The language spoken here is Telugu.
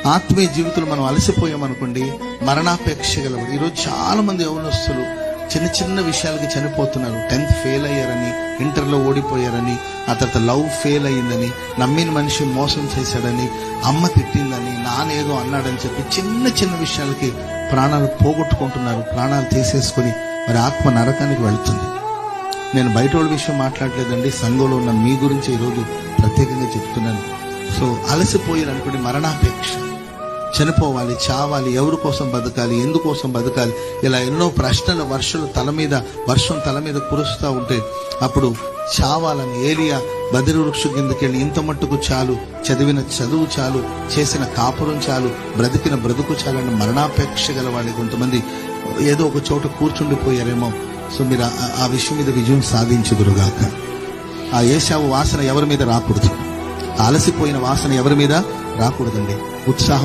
ఆత్మీయ జీవితంలో మనం అలసిపోయామనుకోండి, మరణాపేక్ష గలవాడు. ఈరోజు చాలా మంది యవనస్తులు చిన్న చిన్న విషయాలకి చనిపోతున్నారు. 10th ఫెయిల్ అయ్యారని, ఇంటర్లో ఓడిపోయారని, ఆ తర్వాత లవ్ ఫెయిల్ అయ్యిందని, నమ్మిన మనిషి మోసం చేశాడని, అమ్మ తిట్టిందని, నానేదో అన్నాడని చెప్పి చిన్న చిన్న విషయాలకి ప్రాణాలు పోగొట్టుకుంటున్నారు. ప్రాణాలు తీసేసుకుని మరి ఆత్మ నరకానికి వెళుతుంది. నేను బయట వాళ్ళ విషయం మాట్లాడలేదండి, సంఘంలో ఉన్న మీ గురించి ఈరోజు ప్రత్యేకంగా చెప్తున్నాను. సో అలసిపోయారనుకోండి, మరణాపేక్ష, చనిపోవాలి, చావాలి, ఎవరి కోసం బతకాలి, ఎందుకోసం బతకాలి, ఇలా ఎన్నో ప్రశ్నలు వర్షం తల మీద కురుస్తూ ఉంటే అప్పుడు చావాలని ఏలియా బదిరి వృక్షం కిందకెళ్ళి ఇంత మట్టుకు చాలు, చదివిన చదువు చాలు, చేసిన కాపురం చాలు, బ్రతికిన బ్రతుకు చాలని మరణాపేక్ష గల వాళ్ళు కొంతమంది ఏదో ఒక చోట కూర్చుండిపోయారేమో. సో మీరు ఆ విషయం మీద విజయం సాధించుదురుగాక. ఆ ఏశావు వాసన ఎవరి మీద రాకూడదు, అలసిపోయిన వాసన ఎవరి మీద రాకూడదండి. ఉత్సాహం